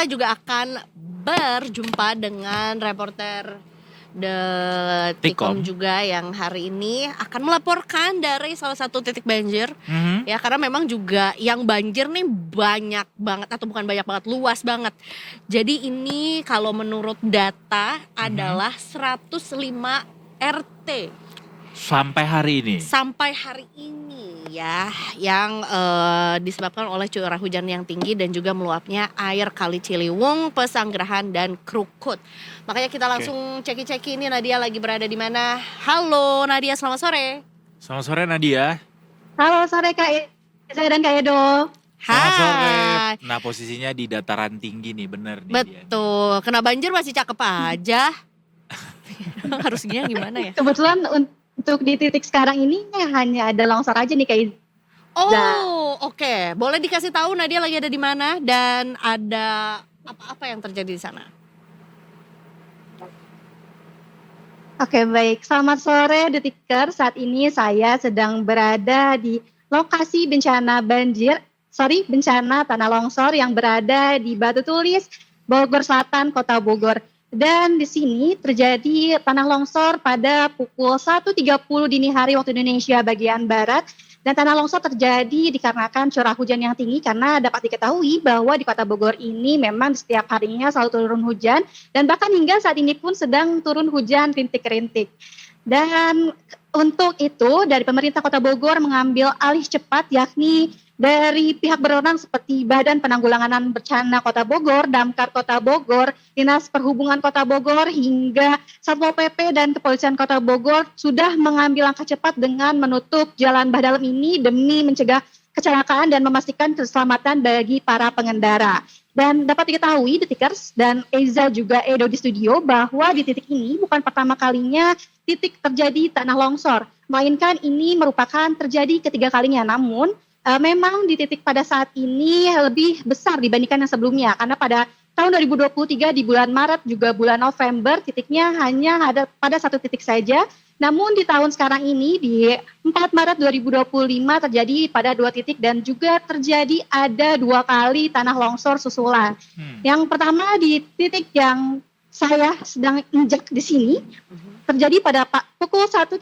kita juga akan berjumpa dengan reporter Detikom juga yang hari ini akan melaporkan dari salah satu titik banjir. Ya, karena memang juga yang banjir nih banyak banget, atau bukan banyak banget, luas banget. Jadi ini kalau menurut data adalah 105 RT sampai hari ini ya, yang disebabkan oleh curah hujan yang tinggi dan juga meluapnya air Kali Ciliwung, Pesanggerahan dan Krukut. Makanya kita langsung ceki-ceki ini Nadia lagi berada di mana. Halo Nadia, selamat sore. Selamat sore Nadia. Halo sore Kak Eza dan Kak Edo. Selamat sore. Nah, posisinya di dataran tinggi nih, bener nih. Betul, dia. Kena banjir masih cakep aja. Harusnya gimana ya? Kebetulan untuk di titik sekarang ini hanya ada longsor aja nih Kak Eza. Oh, oke. Boleh dikasih tahu Nadia lagi ada di mana dan ada apa-apa yang terjadi di sana? Oke, baik. Selamat sore Detiker. Saat ini saya sedang berada di lokasi bencana tanah longsor yang berada di Batu Tulis, Bogor Selatan, Kota Bogor. Dan di sini terjadi tanah longsor pada pukul 1.30 dini hari waktu Indonesia bagian Barat. Dan tanah longsor terjadi dikarenakan curah hujan yang tinggi, karena dapat diketahui bahwa di Kota Bogor ini memang setiap harinya selalu turun hujan, dan bahkan hingga saat ini pun sedang turun hujan rintik-rintik. Dan untuk itu dari pemerintah Kota Bogor mengambil alih cepat, yakni dari pihak berwenang seperti Badan Penanggulangan Bencana Kota Bogor, Damkar Kota Bogor, Dinas Perhubungan Kota Bogor, hingga Satpol PP dan Kepolisian Kota Bogor sudah mengambil langkah cepat dengan menutup jalan Bahdalem ini demi mencegah kecelakaan dan memastikan keselamatan bagi para pengendara. Dan dapat diketahui Detikers dan Eza juga Edo di studio bahwa di titik ini bukan pertama kalinya titik terjadi tanah longsor, melainkan ini merupakan terjadi ketiga kalinya. Namun memang di titik pada saat ini lebih besar dibandingkan yang sebelumnya, karena pada tahun 2023 di bulan Maret juga bulan November titiknya hanya ada pada satu titik saja. Namun di tahun sekarang ini di 4 Maret 2025 terjadi pada 2 titik dan juga terjadi ada 2 kali tanah longsor susulan. Yang pertama di titik yang saya sedang injak di sini terjadi pada pukul 1.30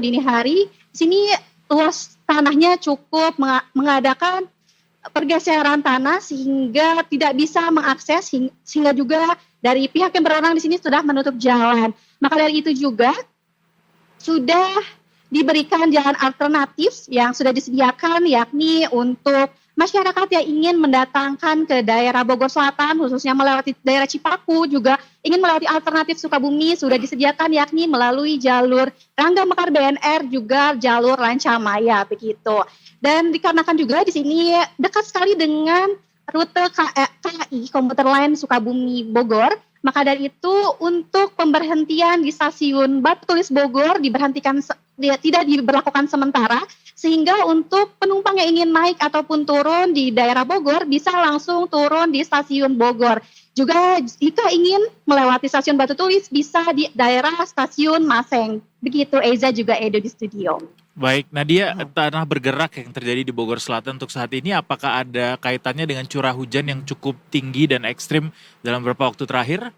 dini hari. Di sini luas tanahnya cukup mengadakan pergeseran tanah sehingga tidak bisa mengakses, sehingga juga dari pihak yang berwenang di sini sudah menutup jalan. Maka dari itu juga sudah diberikan jalan alternatif yang sudah disediakan, yakni untuk masyarakat yang ingin mendatangkan ke daerah Bogor Selatan, khususnya melewati daerah Cipaku, juga ingin melewati alternatif Sukabumi, sudah disediakan yakni melalui jalur Rangga Mekar BNR, juga jalur Lancamaya begitu. Dan dikarenakan juga di sini dekat sekali dengan rute KAI Komuter Line Sukabumi Bogor, maka dari itu untuk pemberhentian di stasiun Batu Tulis Bogor tidak diberlakukan sementara, sehingga untuk penumpang yang ingin naik ataupun turun di daerah Bogor bisa langsung turun di stasiun Bogor. Juga jika ingin melewati stasiun Batu Tulis bisa di daerah stasiun Maseng. Begitu Eza juga Edo di studio. Baik, Nadia, tanah bergerak yang terjadi di Bogor Selatan untuk saat ini apakah ada kaitannya dengan curah hujan yang cukup tinggi dan ekstrim dalam beberapa waktu terakhir?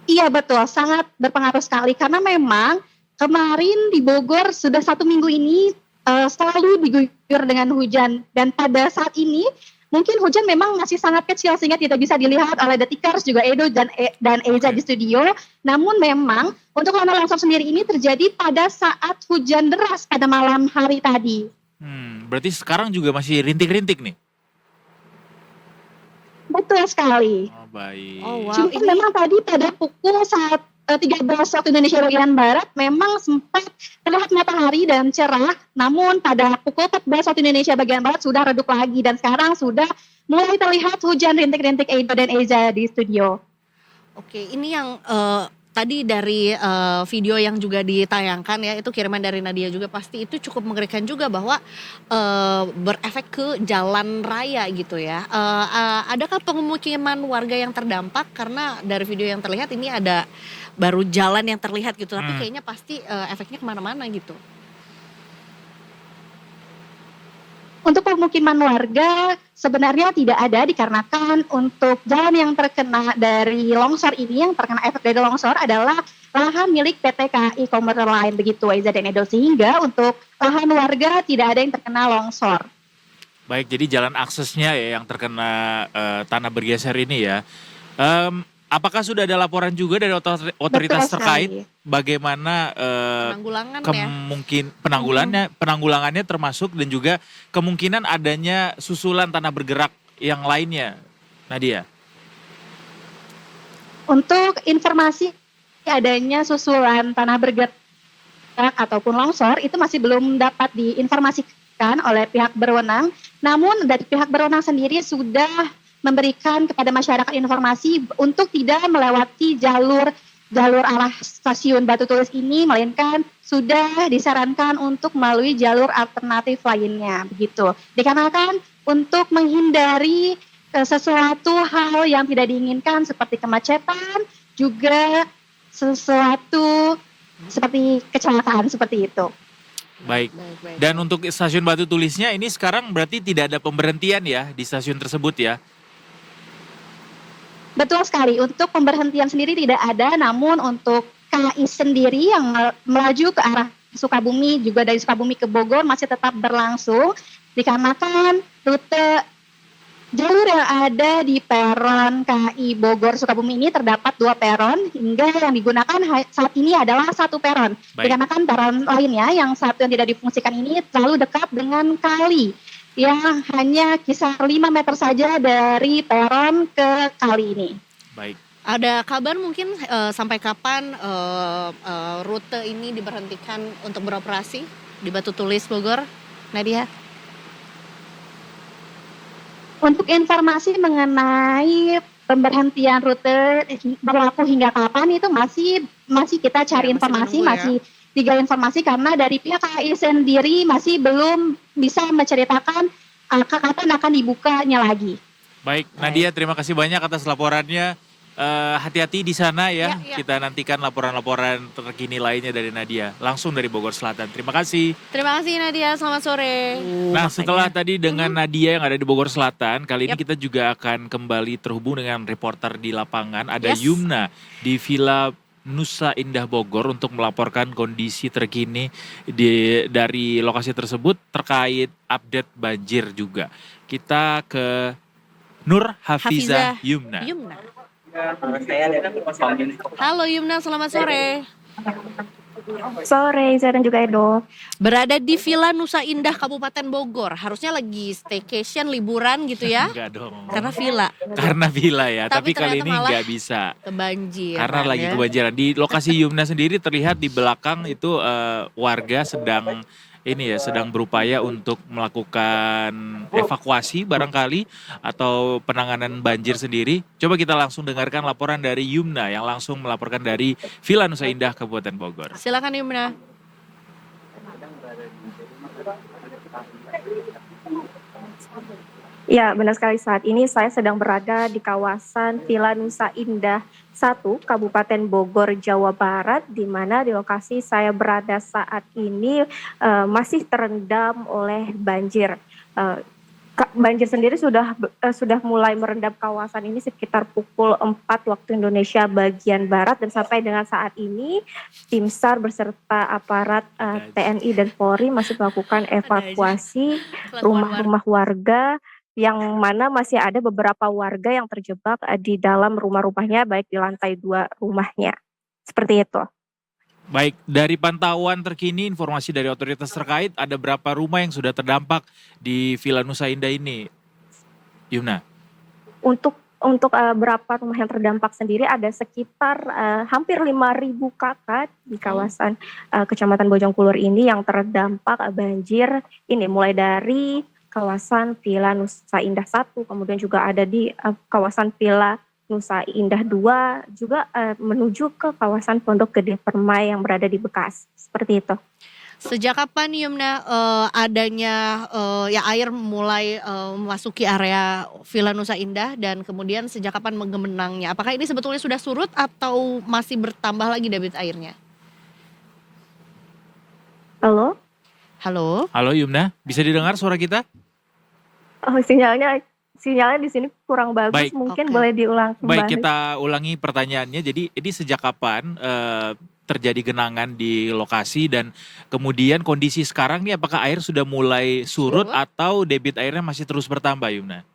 Iya betul, sangat berpengaruh sekali karena memang kemarin di Bogor sudah 1 minggu ini selalu diguyur dengan hujan, dan pada saat ini mungkin hujan memang masih sangat kecil sehingga tidak bisa dilihat oleh Detikers juga Edo dan Eza di studio. Namun memang untuk tanah longsor sendiri ini terjadi pada saat hujan deras pada malam hari tadi. Berarti sekarang juga masih rintik-rintik nih? Betul sekali. Oh, baik. Oh, wow. Cuma memang tadi pada pukul 13 waktu Indonesia bagian Barat memang sempat terlihat matahari dan cerah, namun pada pukul 14 waktu Indonesia bagian Barat sudah redup lagi dan sekarang sudah mulai terlihat hujan rintik-rintik Edo dan Eza di studio. Oke, ini yang tadi dari video yang juga ditayangkan ya, itu kiriman dari Nadia juga, pasti itu cukup mengerikan juga bahwa berefek ke jalan raya gitu ya. Adakah pemukiman warga yang terdampak? Karena dari video yang terlihat ini ada baru jalan yang terlihat gitu, tapi kayaknya pasti efeknya kemana-mana gitu. Untuk pemukiman warga sebenarnya tidak ada dikarenakan untuk jalan yang terkena dari longsor ini, yang terkena efek dari longsor adalah lahan milik PT KAI Komuter Line begitu Aiza dan Edo, sehingga untuk lahan warga tidak ada yang terkena longsor. Baik, jadi jalan aksesnya ya yang terkena tanah bergeser ini ya. Apakah sudah ada laporan juga dari otoritas Betul terkait sekali. bagaimana Penanggulangan ya. penanggulangannya termasuk dan juga kemungkinan adanya susulan tanah bergerak yang lainnya, Nadia? Untuk informasi adanya susulan tanah bergerak ataupun longsor itu masih belum dapat diinformasikan oleh pihak berwenang. Namun dari pihak berwenang sendiri sudah memberikan kepada masyarakat informasi untuk tidak melewati jalur arah stasiun Batu Tulis ini, melainkan sudah disarankan untuk melalui jalur alternatif lainnya begitu. Dikarenakan untuk menghindari sesuatu hal yang tidak diinginkan seperti kemacetan, juga sesuatu seperti kecelakaan seperti itu. Baik. Baik. Dan untuk stasiun Batu Tulisnya ini sekarang berarti tidak ada pemberhentian ya di stasiun tersebut ya? Betul sekali, untuk pemberhentian sendiri tidak ada, namun untuk KAI sendiri yang melaju ke arah Sukabumi, juga dari Sukabumi ke Bogor masih tetap berlangsung, dikarenakan rute jalur yang ada di peron KAI Bogor Sukabumi ini terdapat 2 peron, hingga yang digunakan saat ini adalah 1 peron. Baik. Dikarenakan peron lainnya yang satu yang tidak difungsikan ini terlalu dekat dengan kali, yang hanya kisar 5 meter saja dari peron ke kali ini. Baik. Ada kabar mungkin sampai kapan rute ini diberhentikan untuk beroperasi di Batu Tulis Bogor, Nadia? Untuk informasi mengenai pemberhentian rute berlaku hingga kapan itu masih kita cari Ya, masih informasi, menunggu ya. masih digali informasi karena dari pihak KAI sendiri masih belum bisa menceritakan kapan akan dibukanya lagi. Baik, Nadia terima kasih banyak atas laporannya. Hati-hati di sana ya. Ya. Kita nantikan laporan-laporan terkini lainnya dari Nadia. Langsung dari Bogor Selatan. Terima kasih. Terima kasih Nadia, selamat sore. Nah setelah tadi dengan Nadia yang ada di Bogor Selatan, kali ini Yap. kita juga akan kembali terhubung dengan reporter di lapangan. Ada Yes. Yumna di Villa Nusa Indah Bogor untuk melaporkan kondisi terkini dari lokasi tersebut terkait update banjir juga. Kita ke Nur Hafizah Hafizah Yumna. Yumna. Halo Yumna, selamat sore. Sore, Iza dan juga Edo. Berada di Villa Nusa Indah Kabupaten Bogor. Harusnya lagi staycation, liburan gitu ya. Enggak dong. Karena villa Karena villa ya, Tapi tapi kali ternyata ini malah nggak bisa. kebanjiran Karena lagi ya. kebanjiran. Di lokasi Yumna sendiri terlihat di belakang itu warga sedang berupaya untuk melakukan evakuasi barangkali atau penanganan banjir sendiri. Coba kita langsung dengarkan laporan dari Yumna yang langsung melaporkan dari Villa Nusa Indah Kabupaten Bogor. Silakan Yumna. Ya, benar sekali, saat ini saya sedang berada di kawasan Villa Nusa Indah 1, Kabupaten Bogor, Jawa Barat, di mana di lokasi saya berada saat ini masih terendam oleh banjir. Banjir sendiri sudah mulai merendam kawasan ini sekitar pukul 4 waktu Indonesia bagian Barat, dan sampai dengan saat ini tim SAR beserta aparat TNI dan Polri masih melakukan evakuasi rumah-rumah warga, yang mana masih ada beberapa warga yang terjebak di dalam rumah-rumahnya, baik di lantai 2 rumahnya. Seperti itu. Baik, dari pantauan terkini informasi dari otoritas terkait ada berapa rumah yang sudah terdampak di Villa Nusa Indah ini, Yumna? Untuk berapa rumah yang terdampak sendiri ada sekitar hampir 5.000 kakak di kawasan Kecamatan Bojongkulur ini yang terdampak banjir ini, mulai dari kawasan Villa Nusa Indah 1, kemudian juga ada di kawasan Villa Nusa Indah 2, juga menuju ke kawasan Pondok Gede Permai yang berada di Bekasi. Seperti itu. Sejak kapan Yumna adanya ya air mulai memasuki area Villa Nusa Indah, dan kemudian sejak kapan menggenangnya? Apakah ini sebetulnya sudah surut atau masih bertambah lagi debit airnya? Halo? Halo? Halo Yumna, bisa didengar suara kita? Oh, sinyalnya di sini kurang bagus, Baik, mungkin Oke. boleh diulang baik, kembali. kita ulangi pertanyaannya. Jadi ini sejak kapan terjadi genangan di lokasi, dan kemudian kondisi sekarang nih apakah air sudah mulai surut Surut. atau debit airnya masih terus bertambah, Yumna?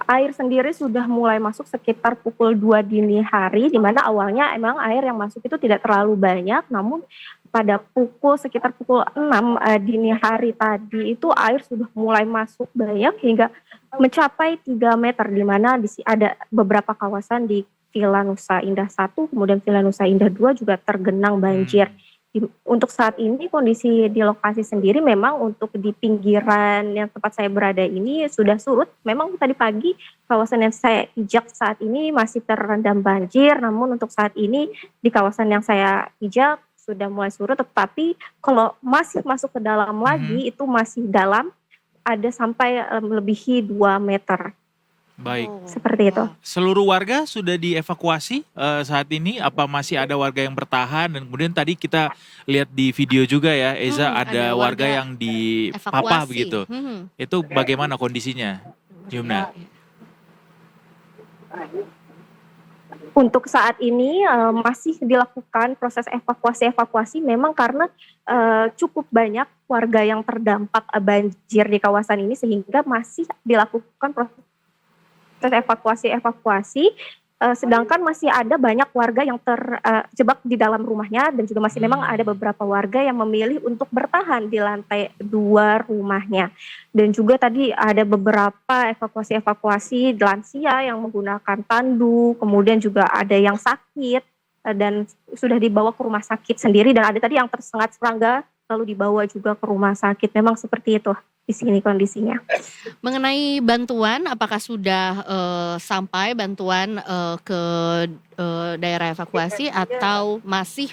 Air sendiri sudah mulai masuk sekitar pukul 2 dini hari, di mana awalnya emang air yang masuk itu tidak terlalu banyak, namun pada sekitar pukul 6 dini hari tadi itu air sudah mulai masuk banyak hingga mencapai 3 meter, di mana ada beberapa kawasan di Villa Nusa Indah 1, kemudian Villa Nusa Indah 2 juga tergenang banjir. Hmm. Untuk saat ini kondisi di lokasi sendiri memang untuk di pinggiran yang tempat saya berada ini sudah surut. Memang tadi pagi kawasan yang saya pijak saat ini masih terendam banjir, namun untuk saat ini di kawasan yang saya pijak sudah mulai surut, tetapi kalau masih masuk ke dalam Mhm. lagi itu masih dalam, ada sampai melebihi 2 meter, Baik. Oh, seperti itu. wow. Seluruh warga sudah dievakuasi saat ini? Apa masih ada warga yang bertahan? Dan kemudian tadi kita lihat di video juga ya, Eza, Ada ada warga warga yang dipapah evakuasi. begitu. Itu bagaimana kondisinya, Yumna? Untuk saat ini masih dilakukan proses evakuasi memang karena cukup banyak warga yang terdampak banjir di kawasan ini, sehingga masih dilakukan proses evakuasi, sedangkan masih ada banyak warga yang terjebak di dalam rumahnya, dan juga masih memang ada beberapa warga yang memilih untuk bertahan di lantai 2 rumahnya. Dan juga tadi ada beberapa evakuasi lansia yang menggunakan tandu, kemudian juga ada yang sakit dan sudah dibawa ke rumah sakit sendiri, dan ada tadi yang tersengat serangga lalu dibawa juga ke rumah sakit. Memang seperti itu di sini kondisinya. Mengenai bantuan, apakah sudah sampai bantuan ke daerah evakuasi atau masih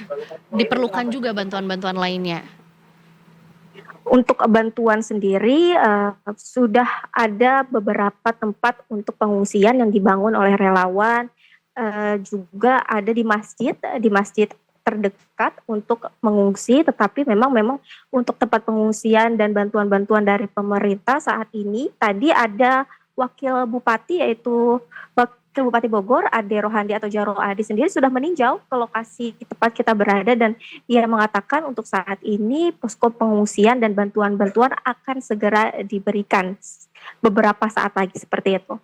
diperlukan juga bantuan-bantuan lainnya? Untuk bantuan sendiri sudah ada beberapa tempat untuk pengungsian yang dibangun oleh relawan, juga ada di masjid terdekat untuk mengungsi, tetapi memang untuk tempat pengungsian dan bantuan-bantuan dari pemerintah saat ini, tadi ada Wakil Bupati yaitu Wakil Bupati Bogor, Ade Rohandi atau Jarwo Adi sendiri sudah meninjau ke lokasi tempat kita berada, dan ia mengatakan untuk saat ini posko pengungsian dan bantuan-bantuan akan segera diberikan beberapa saat lagi, seperti itu.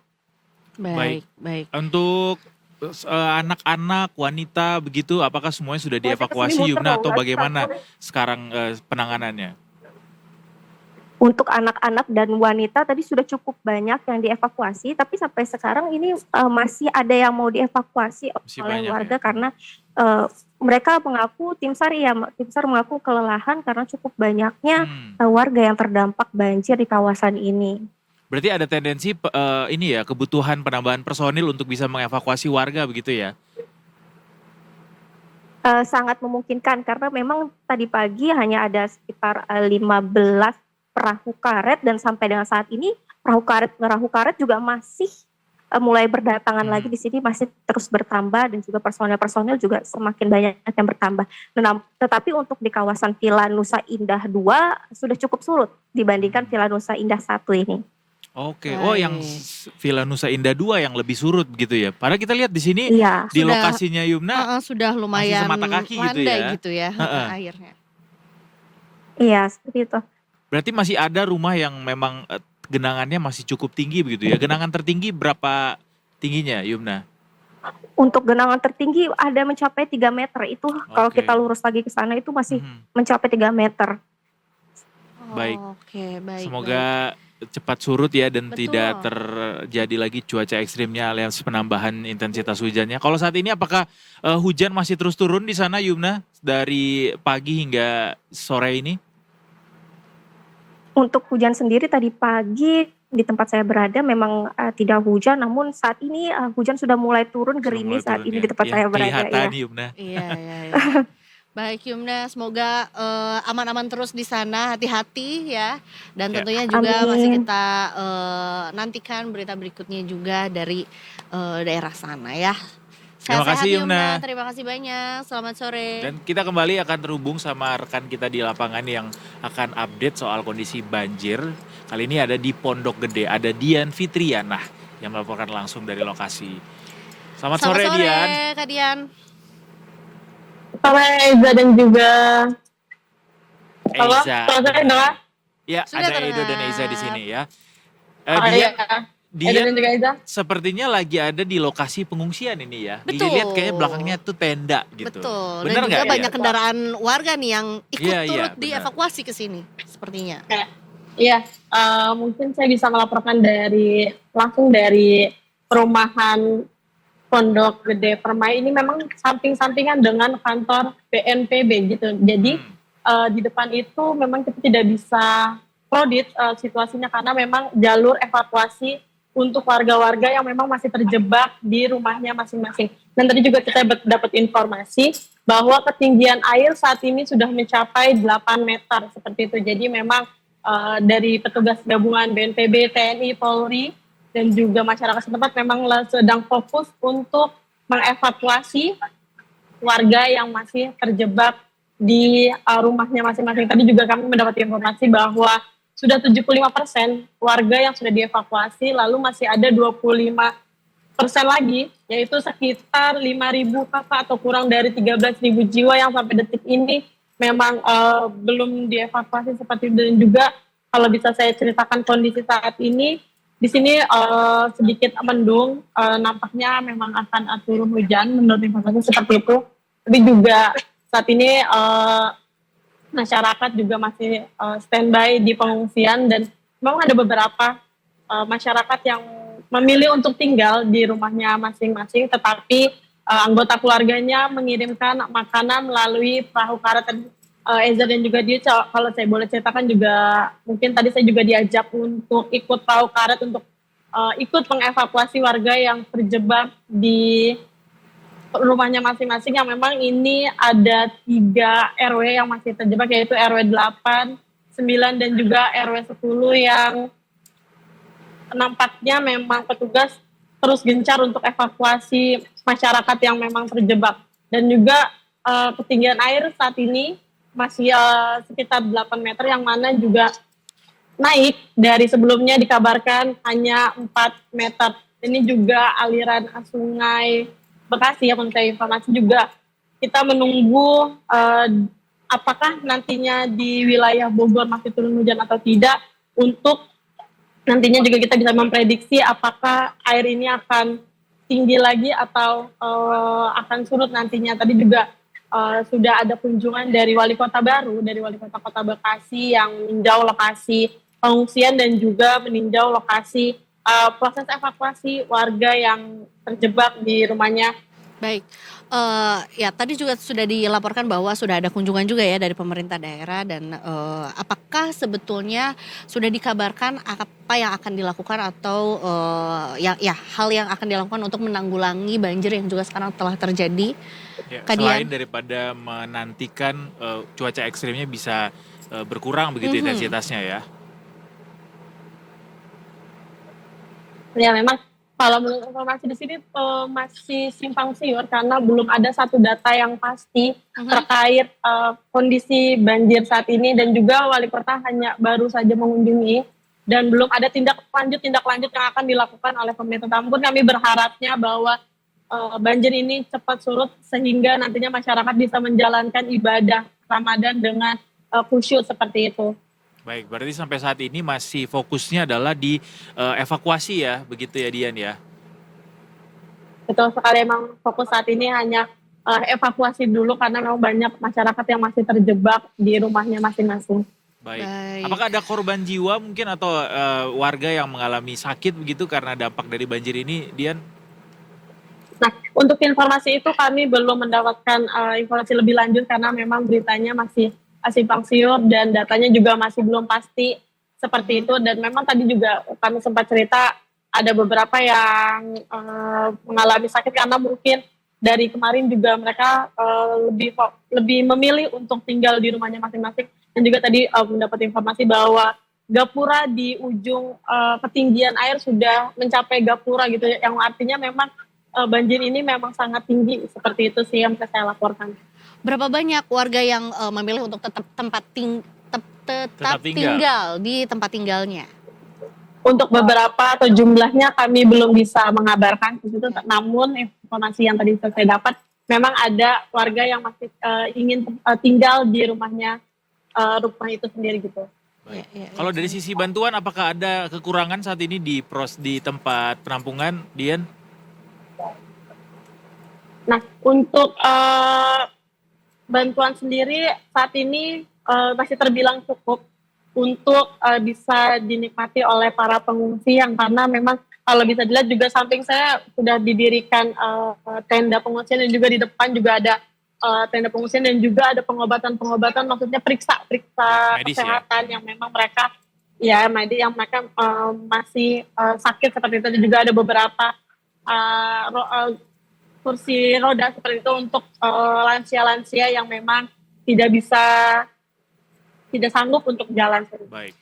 Baik. Baik. Untuk anak-anak, wanita begitu, apakah semuanya sudah dievakuasi, Yumna, atau bagaimana sekarang penanganannya? Untuk anak-anak dan wanita tadi sudah cukup banyak yang dievakuasi, tapi sampai sekarang ini masih ada yang mau dievakuasi Masih oleh banyak warga ya? karena mereka mengaku, tim SAR mengaku kelelahan karena cukup banyaknya warga yang terdampak banjir di kawasan ini. Berarti ada tendensi ini ya, kebutuhan penambahan personil untuk bisa mengevakuasi warga begitu ya? Sangat memungkinkan karena memang tadi pagi hanya ada sekitar 15 perahu karet, dan sampai dengan saat ini perahu karet juga masih mulai berdatangan lagi di sini, masih terus bertambah, dan juga personel juga semakin banyak yang bertambah. Tetapi untuk di kawasan Villa Nusa Indah 2 sudah cukup surut dibandingkan Villa Nusa Indah 1 ini. Oke, oh yang Villa Nusa Indah 2 yang lebih surut begitu ya? Padahal kita lihat di sini Iya. di Sudah, lokasinya Yumna sudah lumayan semata kaki gitu landai ya? gitu ya Heeh. airnya. Iya, seperti itu. Berarti masih ada rumah yang memang genangannya masih cukup tinggi begitu ya? Genangan tertinggi berapa tingginya, Yumna? Untuk genangan tertinggi ada mencapai 3 meter. Itu kalau Oke. kita lurus lagi ke sana itu masih Mhm. mencapai 3 meter. Baik. Oke, baik. Semoga cepat surut ya, dan Betul. tidak terjadi lagi cuaca ekstrimnya alias penambahan intensitas hujannya. Kalau saat ini apakah hujan masih terus turun di sana, Yumna, dari pagi hingga sore ini? Untuk hujan sendiri tadi pagi di tempat saya berada memang tidak hujan, namun saat ini hujan sudah mulai turun, Sudah mulai gerimis saat turun ini ya? di tempat Ya, saya berada. kelihatan Iya. Yumna. Iya. Baik Yumna, semoga aman-aman terus di sana, hati-hati ya. Dan Ya. tentunya juga masih Amin. kita nantikan berita berikutnya juga dari daerah sana ya. Terima Sehat-sehat kasih, Yumna, Yumna. terima kasih banyak. Selamat sore. Dan kita kembali akan terhubung sama rekan kita di lapangan yang akan update soal kondisi banjir Kali ini ada di Pondok Gede, ada Dian Fitriana yang melaporkan langsung dari lokasi. Selamat Selamat sore sore Dian. Kak Dian. Sore Eza dan juga halo, Eiza. selamat sore Benar. Noah. Ya, Sudah ada Edo dan Eiza di terdengar. sini ya. Oh Dia iya, Eza Dian dan juga Eza. sepertinya lagi ada di lokasi pengungsian ini ya. Betul. Dilihat kayaknya belakangnya tuh tenda gitu. Betul. Bener Dan juga nggak banyak Dian? kendaraan warga nih yang ikut Iya, iya, turut benar. dievakuasi ke sini sepertinya. Iya, mungkin saya bisa melaporkan langsung dari perumahan Pondok Gede Permai. Ini memang samping-sampingan dengan kantor BNPB gitu. Jadi di depan itu memang kita tidak bisa kredit situasinya karena memang jalur evakuasi untuk warga-warga yang memang masih terjebak di rumahnya masing-masing. Dan tadi juga kita dapat informasi bahwa ketinggian air saat ini sudah mencapai 8 meter seperti itu. Jadi memang dari petugas gabungan BNPB, TNI, Polri, dan juga masyarakat setempat memang sedang fokus untuk mengevakuasi warga yang masih terjebak di rumahnya masing-masing. Tadi juga kami mendapat informasi bahwa sudah 75% warga yang sudah dievakuasi, lalu masih ada 25% lagi, yaitu sekitar 5.000 kakak atau kurang dari 13.000 jiwa yang sampai detik ini memang belum dievakuasi seperti itu. Dan juga kalau bisa saya ceritakan kondisi saat ini, di sini sedikit mendung, nampaknya memang akan turun hujan menurut informasi seperti itu. Tapi juga saat ini masyarakat juga masih standby di pengungsian dan memang ada beberapa masyarakat yang memilih untuk tinggal di rumahnya masing-masing, tetapi anggota keluarganya mengirimkan makanan melalui perahu karet. Eza dan juga dia, kalau saya boleh ceritakan juga, mungkin tadi saya juga diajak untuk ikut perahu karet untuk ikut mengevakuasi warga yang terjebak di rumahnya masing-masing, yang memang ini ada 3 RW yang masih terjebak, yaitu RW 8, 9, dan juga RW 10 yang nampaknya memang petugas terus gencar untuk evakuasi masyarakat yang memang terjebak. Dan juga ketinggian air saat ini masih sekitar 8 meter, yang mana juga naik dari sebelumnya dikabarkan hanya 4 meter. Ini juga aliran sungai Bekasi ya, menurut saya informasi juga. Kita menunggu apakah nantinya di wilayah Bogor masih turun hujan atau tidak, untuk nantinya juga kita bisa memprediksi apakah air ini akan tinggi lagi atau akan surut nantinya. Tadi juga sudah ada kunjungan dari Wali Kota baru, dari Wali Kota Bekasi, yang meninjau lokasi pengungsian dan juga meninjau lokasi proses evakuasi warga yang terjebak di rumahnya. Baik, ya tadi juga sudah dilaporkan bahwa sudah ada kunjungan juga ya dari pemerintah daerah, dan apakah sebetulnya sudah dikabarkan apa yang akan dilakukan atau hal yang akan dilakukan untuk menanggulangi banjir yang juga sekarang telah terjadi? Ya, Kak selain Dian? daripada menantikan cuaca ekstrimnya bisa berkurang begitu intensitasnya ya. Ya memang kalau menurut informasi di sini masih simpang siur karena belum ada satu data yang pasti terkait kondisi banjir saat ini, dan juga wali kota hanya baru saja mengunjungi dan belum ada tindak lanjut yang akan dilakukan oleh pemerintah. Namun kami berharapnya bahwa banjir ini cepat surut sehingga nantinya masyarakat bisa menjalankan ibadah Ramadan dengan khusyuk seperti itu. Baik, berarti sampai saat ini masih fokusnya adalah di evakuasi ya, begitu ya Dian ya? Betul sekali, emang fokus saat ini hanya evakuasi dulu karena memang banyak masyarakat yang masih terjebak di rumahnya masing-masing. Baik. Baik. Apakah ada korban jiwa mungkin atau warga yang mengalami sakit begitu karena dampak dari banjir ini, Dian? Nah, untuk informasi itu kami belum mendapatkan informasi lebih lanjut karena memang beritanya masih simpang siur dan datanya juga masih belum pasti seperti itu. Dan memang tadi juga kami sempat cerita ada beberapa yang mengalami sakit karena mungkin dari kemarin juga mereka lebih memilih untuk tinggal di rumahnya masing-masing. Dan juga tadi mendapat informasi bahwa gapura di ujung ketinggian air sudah mencapai gapura gitu, yang artinya memang banjir ini memang sangat tinggi. Seperti itu sih yang bisa saya laporkan. Berapa banyak warga yang memilih untuk tetap tinggal di tempat tinggalnya? untuk beberapa atau jumlahnya kami belum bisa mengabarkan itu, namun informasi yang tadi saya dapat memang ada warga yang masih ingin tinggal di rumah itu sendiri gitu. Baik. Iya, iya, Kalau dari sisi bantuan, apakah ada kekurangan saat ini di tempat penampungan, Dian? Nah, untuk bantuan sendiri saat ini masih terbilang cukup untuk bisa dinikmati oleh para pengungsi yang karena memang kalau bisa dilihat juga samping saya sudah didirikan tenda pengungsian dan juga di depan juga ada tenda pengungsian dan juga ada pengobatan maksudnya periksa Medis ya? kesehatan yang memang mereka masih sakit seperti itu, dan juga ada beberapa kursi roda seperti itu untuk lansia-lansia yang memang tidak sanggup untuk jalan. Baik.